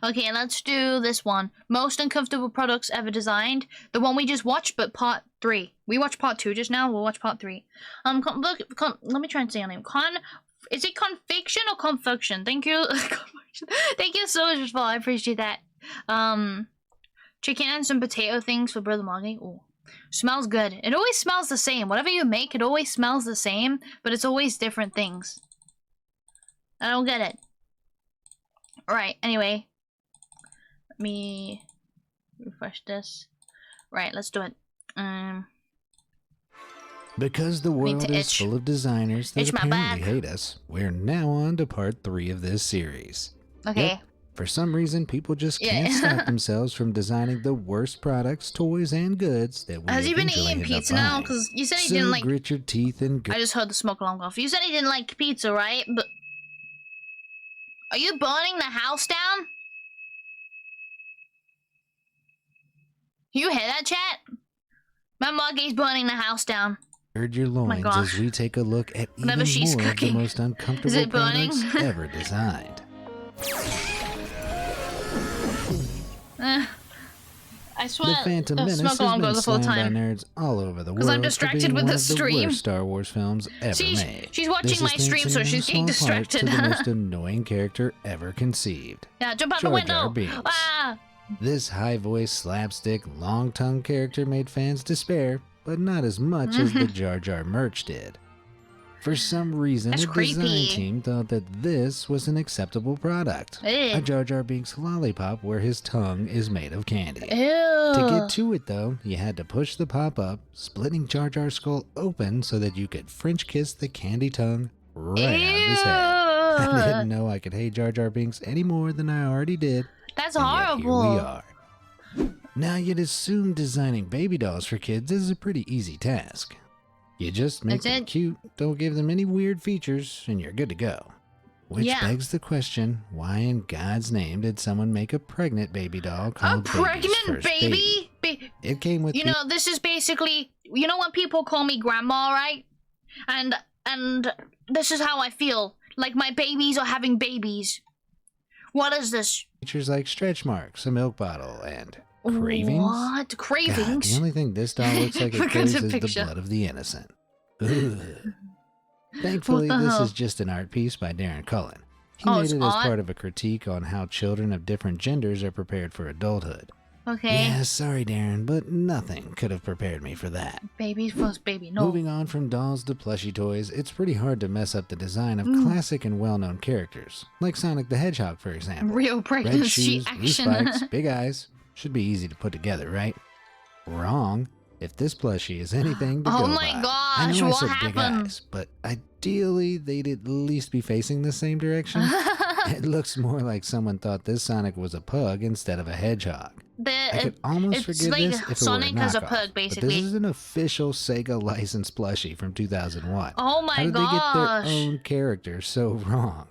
Okay, let's do this one. Most uncomfortable products ever designed. The one we just watched, but part 3. We watched part 2 just now. We'll watch part 3. Let me try and say your name. Is it conviction or confuction? Thank you. Thank you so much for I appreciate that. Chicken and some potato things for Brother Moggy. Oh, smells good. It always smells the same. Whatever you make, it always smells the same, but it's always different things. I don't get it. Alright, anyway. Let me refresh this. Right, let's do it. Because the world is full of designers that apparently hate us, we're now on to part 3 of this series. Okay. Yep, for some reason, people just can't stop themselves from designing the worst products, toys, and goods that we Has he been eating pizza now? Because you said he didn't like... grit your teeth and... I just heard the smoke alarm go off. You said he didn't like pizza, right? But... Are you burning the house down? You hear that, chat? My Moggy's burning the house down. Gird your loins as we take a look at even more of the most uncomfortable products ever designed. I swear, the Phantom Menace has been slammed by nerds all over the world. Because I'm distracted with the stream. The worst Star Wars films ever made. She's watching my stream, so she's getting distracted. To the most annoying character ever conceived. Yeah, jump out the window. Ah. This high-voiced, slapstick, long-tongued character made fans despair, but not as much as the Jar Jar merch did. For some reason, the design team thought that this was an acceptable product. A Jar Jar Binks lollipop where his tongue is made of candy. To get to it, though, you had to push the pop up, splitting Jar Jar's skull open so that you could French kiss the candy tongue right out of his head. I didn't know I could hate Jar Jar Binks any more than I already did. That's horrible. Here we are. Now, you'd assume designing baby dolls for kids is a pretty easy task. You just make them cute, don't give them any weird features, and you're good to go. Which begs the question, why in God's name did someone make a pregnant baby doll called A pregnant baby? It came with... You know, this is basically... You know when people call me grandma, right? And this is how I feel. Like my babies are having babies. What is this? Features like stretch marks, a milk bottle, and... Cravings? What? Cravings? God, the only thing this doll looks like it craves is the blood of the innocent. Ugh. Thankfully, this is just an art piece by Darren Cullen. He made it as part of a critique on how children of different genders are prepared for adulthood. Okay. Yeah, sorry, Darren, but nothing could have prepared me for that. Baby's first baby, no. Moving on from dolls to plushie toys, it's pretty hard to mess up the design of classic and well-known characters, like Sonic the Hedgehog, for example. Real pregnancy Red shoes, blue spikes, big eyes. Should be easy to put together, right? Wrong. If this plushie is anything to go by. Oh my gosh, I know what I said happened? Big eyes, but ideally they'd at least be facing the same direction. It looks more like someone thought this Sonic was a pug instead of a hedgehog. I could almost forgive this if Sonic it were a knockoff, as a pug, basically. But this is an official Sega licensed plushie from 2001. Oh my gosh. How did they get their own character so wrong?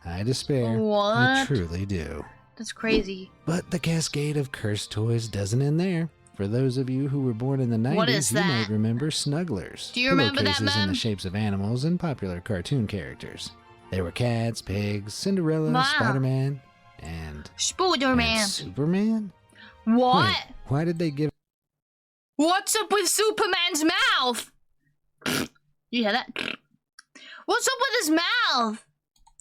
I despair. What? I truly do. That's crazy. But the cascade of cursed toys doesn't end there. For those of you who were born in the 90s, you might remember Snugglers. Do you remember that, man? In the shapes of animals and popular cartoon characters. They were cats, pigs, Cinderella, Spider-Man, and Superman? What? Wait, why did they give... What's up with Superman's mouth? You hear that? What's up with his mouth?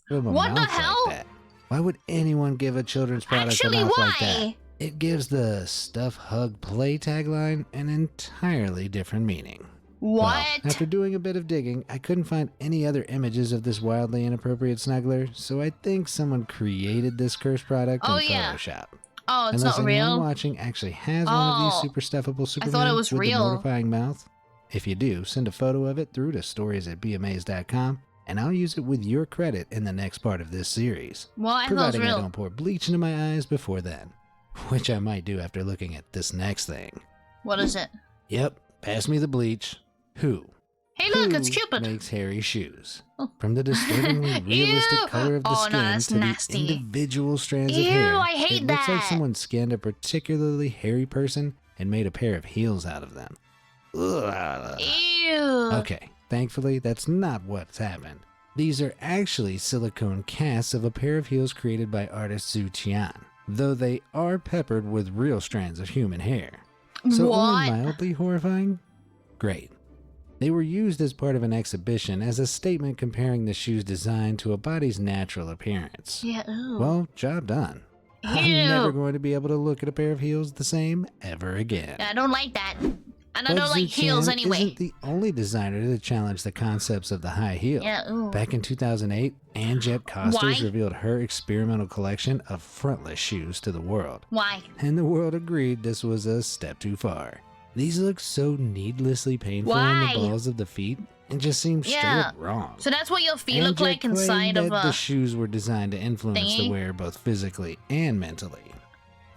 What the hell? Like why would anyone give a children's product a mouth like that? It gives the Stuff Hug Play tagline an entirely different meaning. What? Well, after doing a bit of digging, I couldn't find any other images of this wildly inappropriate snuggler, so I think someone created this cursed product in Photoshop. Oh, it's Unless not real? anyone watching actually has one of these super stuffable Supermen with the mortifying mouth. If you do, send a photo of it through to stories@beamazed.com, and I'll use it with your credit in the next part of this series. Well, I providing real. I don't pour bleach into my eyes before then. Which I might do after looking at this next thing. What is it? Yep, pass me the bleach. Who? Hey look, it's Cupid. Makes hairy shoes? From the disturbingly realistic color of the skin to the individual strands of hair. I hate it looks like someone scanned a particularly hairy person and made a pair of heels out of them. Ugh. Ew. Okay, thankfully that's not what's happened. These are actually silicone casts of a pair of heels created by artist Zhu Qian. though they are peppered with real strands of human hair. So What? only mildly horrifying? Great. They were used as part of an exhibition as a statement comparing the shoe's design to a body's natural appearance. Yeah, ooh. Well, job done. Ew. I'm never going to be able to look at a pair of heels the same ever again. I don't like that. And I But don't like heels Zuchan anyway. isn't the only designer to challenge the concepts of the high heel. Yeah, ooh. Back in 2008, Anjet Costas Why? revealed her experimental collection of frontless shoes to the world. Why? And the world agreed this was a step too far. These look so needlessly painful on Why? the balls of the feet and just seem straight Yeah. up wrong. So that's what your feet look Anjet like inside claimed of that a... the shoes were designed to influence the thingy? wearer both physically and mentally.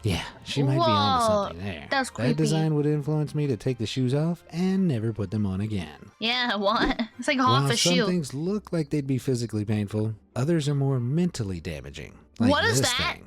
Yeah, she might be onto Whoa, something there. that's creepy. That design would influence me to take the shoes off and never put them on again. Yeah, what? It's like half While a some shoe. things look like they'd be physically painful, others are more mentally damaging. Like What is this that? thing.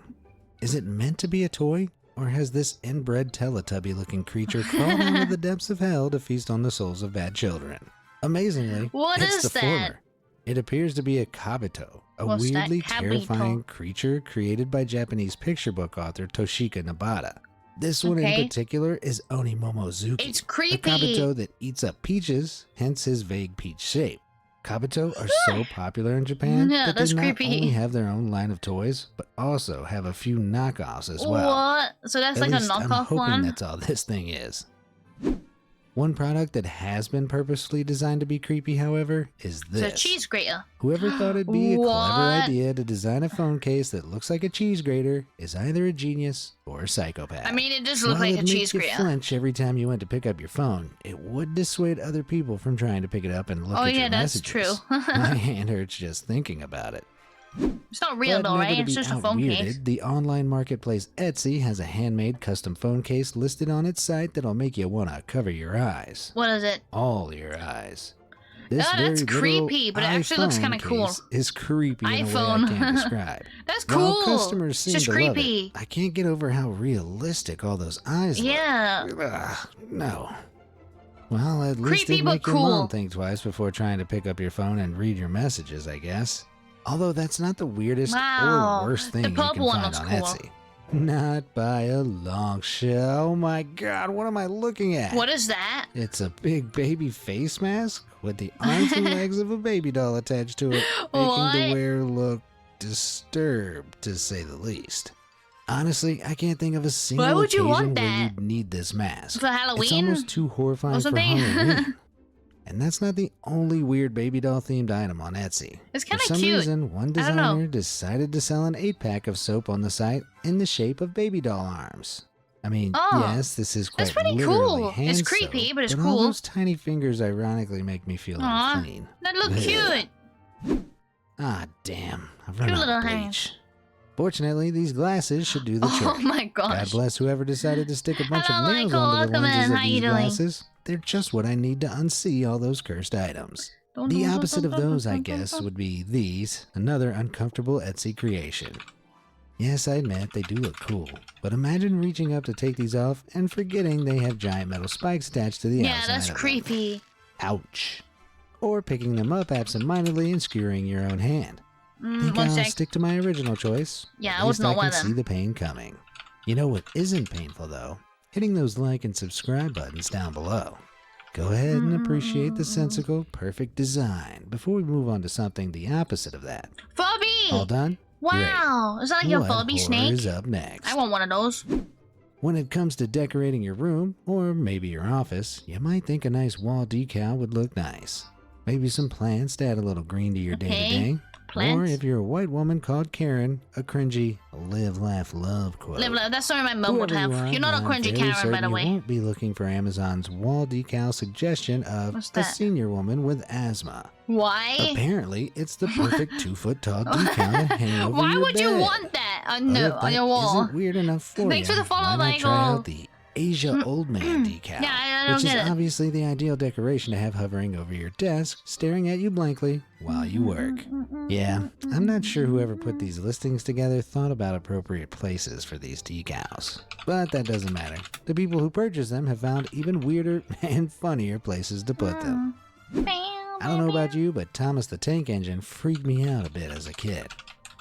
Is it meant to be a toy? Or has this inbred Teletubby-looking creature crawled out of the depths of hell to feast on the souls of bad children? Amazingly, What it's is the that? former. It appears to be a Kabuto, a What's that? weirdly Kabuto? terrifying creature created by Japanese picture book author Toshika Nobata. This one in Okay. particular is Onimomozuki, It's a creepy. Kabuto that eats up peaches, hence his vague peach shape. Kabuto are so popular in Japan Yeah, that that's they not creepy. only have their own line of toys, but also have a few knockoffs as well. What? So that's At like a least I'm knockoff hoping one? that's all this thing is. One product that has been purposefully designed to be creepy, however, is It's a this. cheese grater. Whoever thought it'd be a clever What? idea to design a phone case that looks like a cheese grater is either a genius or a psychopath. I mean, it just looks While like a it'd make cheese you grater. flinch every time you went to pick up your phone, it would dissuade other people from trying to pick it up and look Oh, at yeah, your that's messages. true. My hand hurts just thinking about it. It's not real But though, never right? to It's be just a phone case. outweirded, the online marketplace Etsy has a handmade custom phone case listed on its site that'll make you want to cover your eyes. What is it? All your eyes. This Oh, that's very literal creepy, but it actually looks iPhone kinda cool. case is creepy in a way I iPhone. can't describe. That's While cool. customers It's seem just to love creepy. it, I can't get over how realistic all those eyes Yeah. look. Ugh, no. Well, at least Creepy, it'd but make your mom cool. think twice before trying to pick up your phone and read your messages, I guess. Although that's not the weirdest Wow. or worst The thing you purple can one find looks on cool. Etsy. Not by a long shot. Oh my god, what am I looking at? What is that? It's a big baby face mask with the arms and legs of a baby doll attached to it, making What? the wearer look disturbed, to say the least. Honestly, I can't think of a single would you occasion want where that? you'd need this mask. For Halloween? It's almost too horrifying for something? Halloween. And that's not the only weird baby doll themed item on Etsy. It's For kinda some cute. reason, one I don't know. designer decided to sell an 8-pack of soap on the site in the shape of baby doll arms. I mean, Oh, yes, this is quite that's pretty literally cool. hand It's creepy, soap, but it's all cool. those tiny fingers ironically make me feel Aw, unclean. that look Ugh. cute. Ah, damn. I've run Cute out of little bleach. hands. Fortunately, these glasses should do the Oh trick. my God gosh. bless whoever decided to stick a bunch Hello, of nails Michael. onto the Welcome lenses in. of How you these doing? glasses. They're just what I need to unsee all those cursed items. The opposite of those, I guess, would be these, another uncomfortable Etsy creation. Yes, I admit they do look cool, but imagine reaching up to take these off and forgetting they have giant metal spikes attached to the Yeah, outside that's of them. creepy. Ouch. Or picking them up absentmindedly and skewering your own hand. Think One I'll sec. stick to my original choice. Yeah, At I was least not I one can of see them. the pain coming. You know what isn't painful though? Hitting those like and subscribe buttons down below. Go ahead and appreciate the sensical, perfect design before we move on to something the opposite of that. Furby! All done? Wow, is that like a What Furby horror snake? is up next? I want one of those. When it comes to decorating your room, or maybe your office, you might think a nice wall decal would look nice. Maybe some plants to add a little green to your day-to-day. Or Plants. if you're a white woman called Karen, a cringy live, laugh, love quote. Live, love. That's something my mum would Whoever have. you are, You're not a I'm cringy fairly Karen, by the certain way. You won't be looking for Amazon's wall decal suggestion of What's a that? senior woman with asthma. Why? Apparently, it's the perfect 2-foot-tall decal to hang over Why your would you bed. want that on, But the, if on that your wall? isn't weird enough for Thanks you, for the follow, why not try Michael. out the Asia Old Man decal, Yeah, I don't which is get it. obviously the ideal decoration to have hovering over your desk, staring at you blankly while you work. Yeah, I'm not sure whoever put these listings together thought about appropriate places for these decals. But that doesn't matter. The people who purchased them have found even weirder and funnier places to put them. I don't know about you, but Thomas the Tank Engine freaked me out a bit as a kid.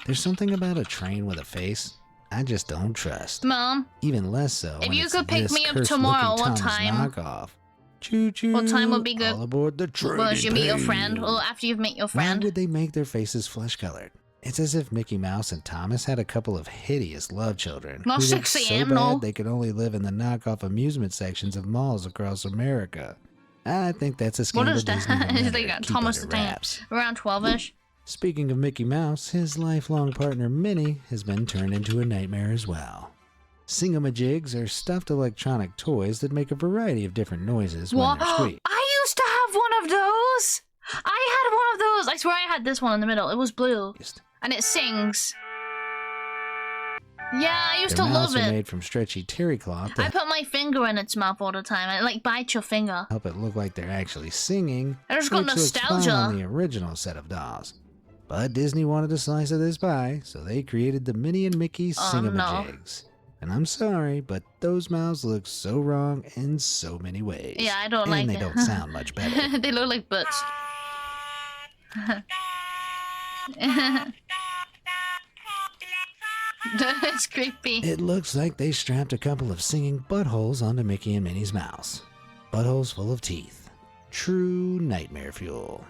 There's something about a train with a face. I just don't trust. Mom. Even less so. If when you it's could pick this me up cursed tomorrow, looking what Thomas time? knockoff. Choo choo. What time would be good? All aboard the train. Well, you meet your friend. Well, after you've met your friend. Why would they make their faces flesh-colored? It's as if Mickey Mouse and Thomas had a couple of hideous love children. Not who 6 looked so a.m., bad no. they could only live in the knockoff amusement sections of malls across America. I think that's a scandal. What is that? Disney will It's never like keep Thomas the under Tank. wraps. Around 12-ish. Speaking of Mickey Mouse, his lifelong partner Minnie has been turned into a nightmare as well. Singamajigs are stuffed electronic toys that make a variety of different noises when they're squeaked. I used to have one of those! I had one of those! I swear I had this one in the middle. It was blue. And it sings. Yeah, I used to love Their mouths are it. made from stretchy terry cloth I that put my finger in its mouth all the time. It like bites your finger. help it look like they're actually singing. I just got which looks fine nostalgia. on the original set of dolls. But Disney wanted a slice of this pie, so they created the Minnie and Mickey Singamajigs. And I'm sorry, but those mouths look so wrong in so many ways. Yeah, I don't like it. And they don't sound much better. They look like butts. That's creepy. It looks like they strapped a couple of singing buttholes onto Mickey and Minnie's mouths. Buttholes full of teeth. True nightmare fuel.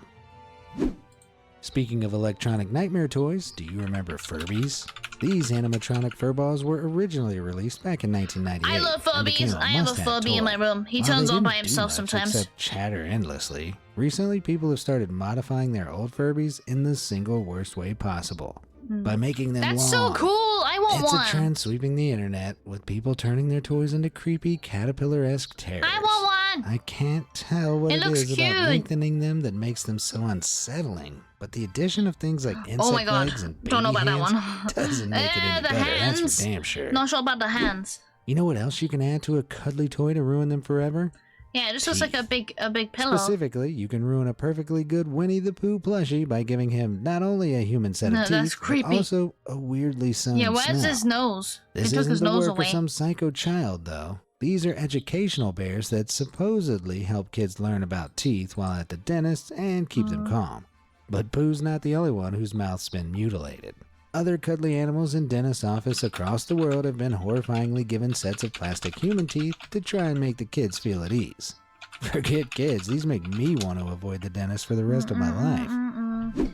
Speaking of electronic nightmare toys, do you remember Furbies? These animatronic furballs were originally released back in 1998. I love and became Furbies. I have a Furby in my room. He While turns they on by didn't do himself much sometimes. Except chatter endlessly. Recently, people have started modifying their old Furbies in the single worst way possible. By making them That's long. so cool. I want It's one. a trend sweeping the internet, with people turning their toys into creepy caterpillar-esque terrors. I want one. I can't tell what It it looks is cute. about lengthening them that makes them so unsettling, but the addition of things like insect Oh my god. legs and baby Don't know about that hands one. doesn't make it any the better, hands. that's for damn sure. Not sure about the hands. You know what else you can add to a cuddly toy to ruin them forever? Yeah, it just looks like a big pillow. Specifically, you can ruin a perfectly good Winnie the Pooh plushie by giving him not only a human set of that's teeth, creepy. but also a weirdly sewn Yeah, where's smell. his nose? This They took isn't his the nose work away. of some psycho child, though. These are educational bears that supposedly help kids learn about teeth while at the dentist and keep them calm. But Pooh's not the only one whose mouth's been mutilated. Other cuddly animals in dentist offices across the world have been horrifyingly given sets of plastic human teeth to try and make the kids feel at ease. Forget kids, these make me want to avoid the dentist for the rest of my life.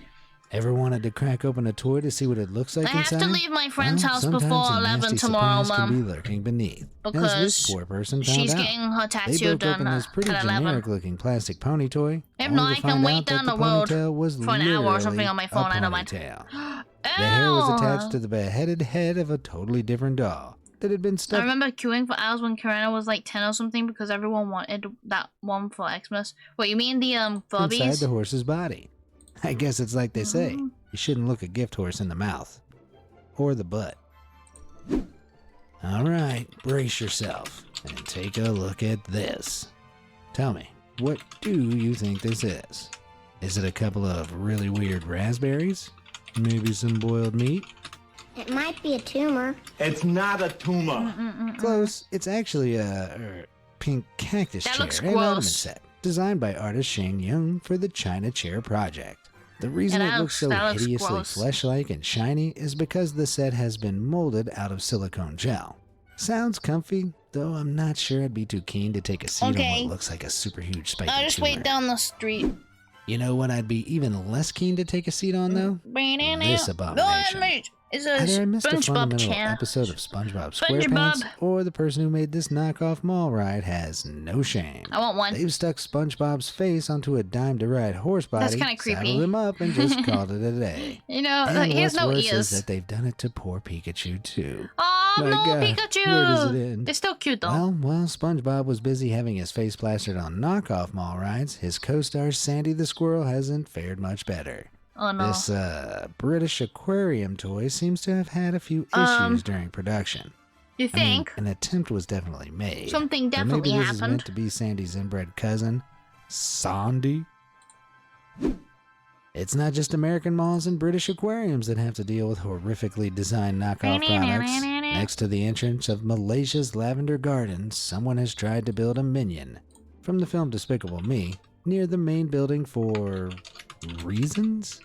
Ever wanted to crack open a toy to see what it looks like I inside? have to leave my friend's house Sometimes before a 11 nasty tomorrow, surprise could Mom. be lurking beneath, as Because this poor person found she's out. getting her They tattoo broke open done this pretty at 11. generic-looking plastic pony toy. If only not, to I can find wait out down that the road ponytail was for an hour or something literally on my phone, a I don't mind. ponytail. The hair was attached to the beheaded head of a totally different doll that had been I stuck. remember queuing for hours when Kirana was like 10 or something because everyone wanted that one for Xmas. What, you mean the Furbies? Inside the horse's body. I guess it's like they say, you shouldn't look a gift horse in the mouth. Or the butt. Alright, brace yourself and take a look at this. Tell me, what do you think this is? Is it a couple of really weird raspberries? Maybe some boiled meat? It might be a tumor. It's not a tumor. Close. It's actually a pink cactus That chair looks and ottoman gross. set, designed by artist Shane Young for the China Chair Project. The reason Yeah, it looks so that looks hideously gross. flesh-like and shiny is because the set has been molded out of silicone gel. Sounds comfy, though I'm not sure I'd be too keen to take a seat on Okay. what looks like a super huge spiky I'll just tumor. wait down the street. You know what I'd be even less keen to take a seat on, though? This abomination. It's a Either I missed a SpongeBob fundamental chair. episode of SpongeBob SpongeBob. SquarePants, or the person who made this knockoff mall ride has no shame. I want one. They've stuck SpongeBob's face onto a dime-to-ride horse body, That's kinda creepy. saddled him up, and just called it a day. You know, And he has what's no worse ears. is that they've done it to poor Pikachu, too. Oh, My no, God, Pikachu! where does it end? They're still cute, though. Well, while SpongeBob was busy having his face plastered on knockoff mall rides, his co-star Sandy the Squirrel hasn't fared much better. Oh, no. This British aquarium toy seems to have had a few issues during production. You I mean, think? an attempt was definitely made. Something Or definitely maybe this is happened. meant to be Sandy's inbred cousin, Sandy. It's not just American malls and British aquariums that have to deal with horrifically designed knockoff products. Next to the entrance of Malaysia's Lavender Gardens, someone has tried to build a minion from the film Despicable Me near the main building for reasons?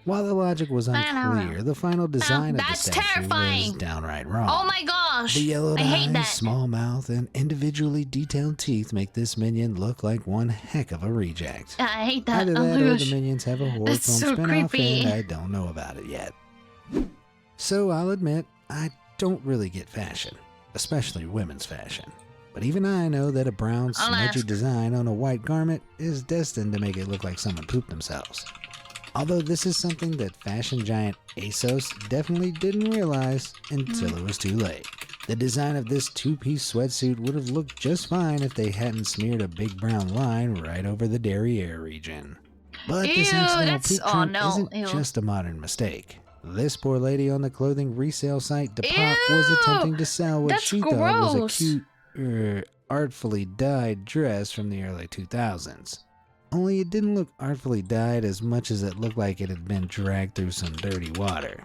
While the logic was unclear, the final design of the statue terrifying. was downright wrong. Oh my gosh! The yellowed I hate eyes, that. small mouth, and individually detailed teeth make this minion look like one heck of a reject. I hate that. Either Oh that my or gosh. the minions have a horror film That's so spin-off creepy. and I don't know about it yet. So I'll admit, I don't really get fashion, especially women's fashion. But even I know that a brown, I'll smudgy ask. design on a white garment is destined to make it look like someone pooped themselves. Although this is something that fashion giant ASOS definitely didn't realize until it was too late. The design of this two-piece sweatsuit would have looked just fine if they hadn't smeared a big brown line right over the derriere region. But this Ew, accidental that's- poop oh, trim no, isn't ew. just a modern mistake. This poor lady on the clothing resale site Depop Ew, was attempting to sell what that's she thought was a gross. cute, artfully dyed dress from the early 2000s. Only it didn't look artfully dyed as much as it looked like it had been dragged through some dirty water.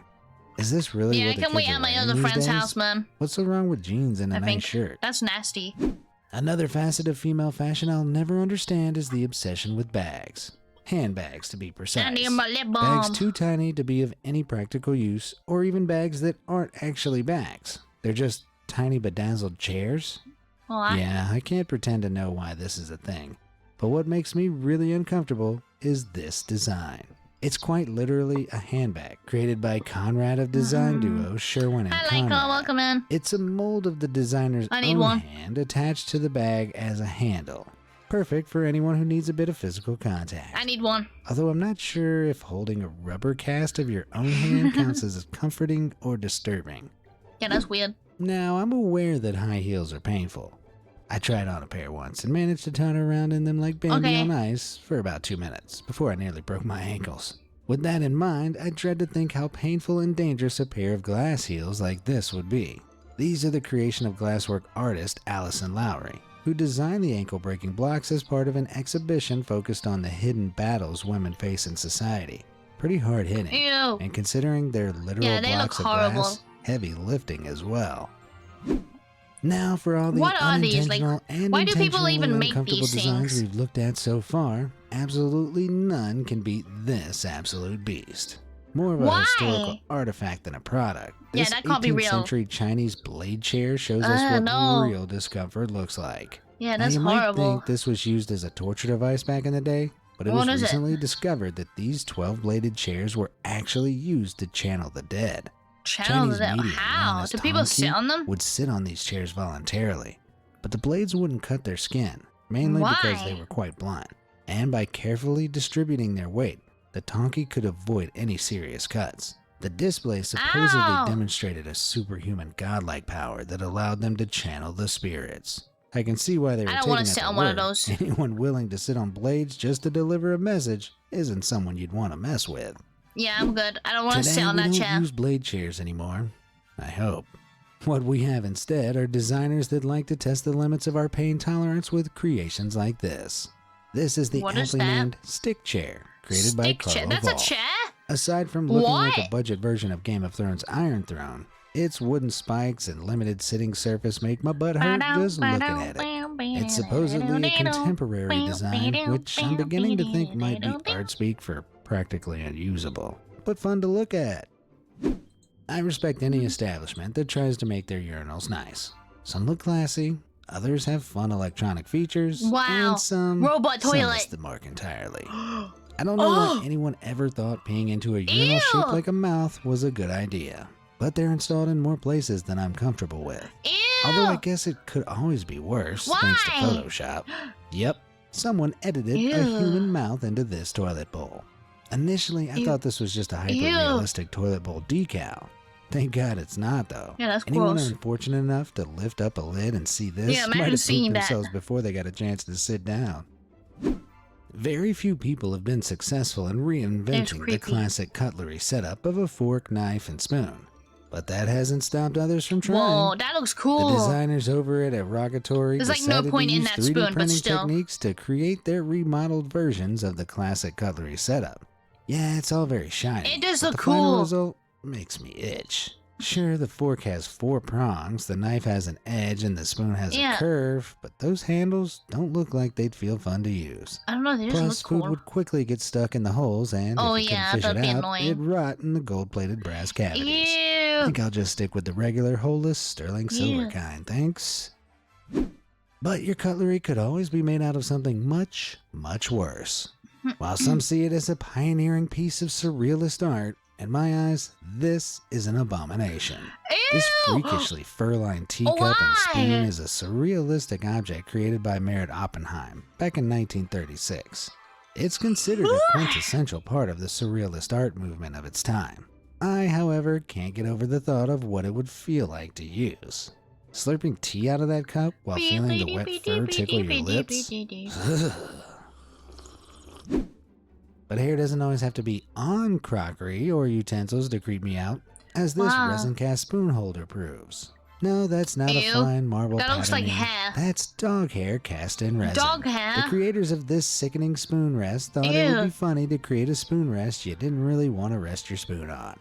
Is this really Yeah, I what the can kids wait are at my wearing other these friend's days? house, man. What's so wrong with jeans and a I nice think shirt? that's nasty. Another facet of female fashion I'll never understand is the obsession with bags. Handbags, to be precise. I need my lip Bags balm. too tiny to be of any practical use, or even bags that aren't actually bags. They're just tiny bedazzled chairs. Well, Yeah, I can't pretend to know why this is a thing. But what makes me really uncomfortable is this design. It's quite literally a handbag created by Conrad of design duo Sherwin and I like Conrad. welcome in. It's a mold of the designer's I need own one. hand attached to the bag as a handle. Perfect for anyone who needs a bit of physical contact. I need one. Although I'm not sure if holding a rubber cast of your own hand counts as comforting or disturbing. Yeah, that's weird. Now, I'm aware that high heels are painful. I tried on a pair once and managed to totter around in them like Bambi Okay. on ice for about 2 minutes before I nearly broke my ankles. With that in mind, I dread to think how painful and dangerous a pair of glass heels like this would be. These are the creation of glasswork artist Allison Lowry, who designed the ankle-breaking blocks as part of an exhibition focused on the hidden battles women face in society. Pretty hard-hitting, Ew. and considering they're literal Yeah, they look blocks of horrible. glass, heavy lifting as well. Now for all the What are these? Like, unintentional and why do people intentionally even make uncomfortable these designs things? we've looked at so far, absolutely none can beat this absolute beast. More of a Why? historical artifact than a product. Yeah, This that can't be 18th real. century Chinese blade chair shows us what no. real discomfort looks like. Yeah, Now, that's you horrible. might think this was used as a torture device back in the day, but it What was is it? recently discovered that these 12-bladed chairs were actually used to channel the dead. Channel Chinese them. media, How? known as Do people sit Tongki, on them? would sit on these chairs voluntarily, but the blades wouldn't cut their skin, mainly because they Why? were quite blunt. And by carefully distributing their weight, the Tonki could avoid any serious cuts. The display supposedly Ow! demonstrated a superhuman godlike power that allowed them to channel the spirits. I can see why they were I don't taken wanna at sit their on one of word. those. Anyone willing to sit on blades just to deliver a message isn't someone you'd want to mess with. Yeah, I'm good. I don't want to Today, sit on we that don't chair. use blade chairs anymore. I hope. What we have instead are designers that like to test the limits of our pain tolerance with creations like this. This is the What is aptly that? named Stick Chair, created by Stick chair. Carlo That's a Vall. chair? Aside from looking like a What? budget version of Game of Thrones Iron Throne, its wooden spikes and limited sitting surface make my butt hurt just looking at it. It's supposedly a contemporary design, which I'm beginning to think might be art speak for practically unusable, but fun to look at. I respect any establishment that tries to make their urinals nice. Some look classy, others have fun electronic features, Wow. and some Robot some toilet. miss the mark entirely. I don't know why anyone ever thought peeing into a urinal shaped Ew. like a mouth was a good idea, but they're installed in more places than I'm comfortable with. Ew! Although I guess it could always be worse, thanks to Why? Photoshop. Yep, someone edited a Ew. human mouth into this toilet bowl. Initially, I Ew. thought this was just a hyper-realistic toilet bowl decal. Thank God it's not, though. Yeah, that's Anyone gross. unfortunate enough to lift up a lid and see this Yeah, might imagine have seeing pooped that. themselves before they got a chance to sit down. Very few people have been successful in reinventing the creepy. classic cutlery setup of a fork, knife, and spoon. But that hasn't stopped others from trying. Whoa, that looks The cool. designers over at Rogatory There's, like, no decided point to in use that 3D spoon, but printing still. techniques to create their remodeled versions of the classic cutlery setup. Yeah, it's all very shiny. It does but look the final cool. result makes me itch. Sure, the fork has 4 prongs, the knife has an edge, and the spoon has a curve, but those handles don't look like they'd feel fun to use. I don't know, they just Plus, look cool. food would quickly get stuck in the holes, and if you couldn't fish it out, annoying. it'd rot in the gold-plated brass cavities. Ew. I think I'll just stick with the regular, holeless, sterling silver kind, thanks. But your cutlery could always be made out of something much, much worse. While some see it as a pioneering piece of surrealist art, in my eyes, this is an abomination. Ew. This freakishly fur-lined teacup and spoon is a surrealistic object created by Merritt Oppenheim back in 1936. It's considered a quintessential part of the surrealist art movement of its time. I, however, can't get over the thought of what it would feel like to use. Slurping tea out of that cup while feeling the wet fur tickle your lips? But hair doesn't always have to be on crockery or utensils to creep me out, as this resin cast spoon holder proves. No, that's not a fine marble That looks like patterning. hair. That's dog hair cast in resin. Dog hair? The creators of this sickening spoon rest thought it would be funny to create a spoon rest you didn't really want to rest your spoon on.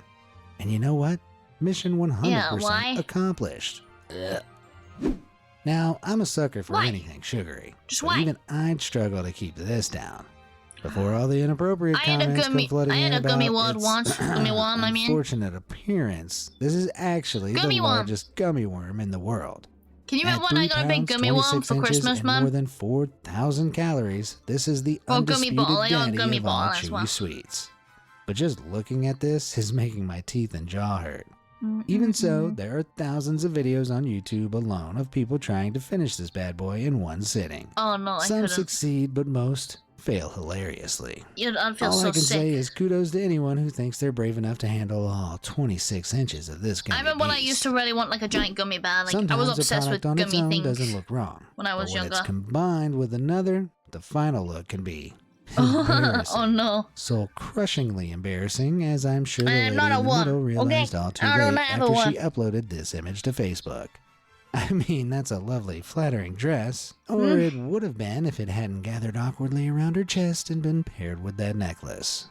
And you know what? Mission 100% accomplished. Now, I'm a sucker for anything sugary. But even I'd struggle to keep this down. Before all the inappropriate comments come flooding in about its unfortunate appearance, this is actually the largest gummy worm in the world. Can you remember when I got a big gummy worm for Christmas, Mom? More than 4,000 calories, this is the undisputed daddy of all chewy sweets. But just looking at this is making my teeth and jaw hurt. Even so, there are thousands of videos on YouTube alone of people trying to finish this bad boy in one sitting. Oh no, I Some succeed, but most fail hilariously. I'd feel all so I can sick. say is kudos to anyone who thinks they're brave enough to handle all 26 inches of this gummy I remember when I beast. used to really want like a giant gummy bear. Like Sometimes I was obsessed with on gummy its own things doesn't look wrong, when I was but when younger. it's combined with another, the final look can be embarrassing. Oh no. Soul-crushingly embarrassing, as I'm sure the I'm lady not a in the one, middle realized all too I don't late have a after one. she uploaded this image to Facebook. I mean, that's a lovely, flattering dress, or it would have been if it hadn't gathered awkwardly around her chest and been paired with that necklace.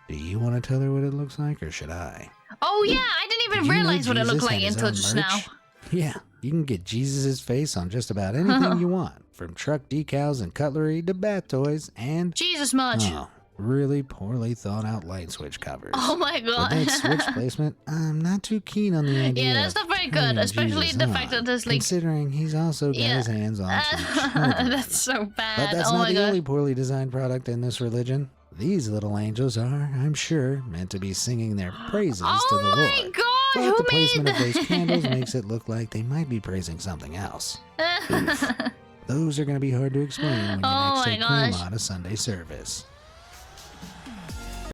Do you want to tell her what it looks like, or should I? Oh yeah, I didn't even realize what it looked like until just now. Yeah, you can get Jesus' face on just about anything you want, from truck decals and cutlery to bath toys and... Jesus much. Really poorly thought out light switch covers. Oh my god. With that switch placement, I'm not too keen on the idea. Yeah, that's not very good, especially the fact that there's like... Considering he's also got his hands on some children. That's so bad. But that's oh not my the god. only poorly designed product in this religion. These little angels are, I'm sure, meant to be singing their praises to the Lord. Oh my god, but who the placement made of those candles makes it look like they might be praising something else. Oof. Those are going to be hard to explain when you next take Grandma to Sunday service.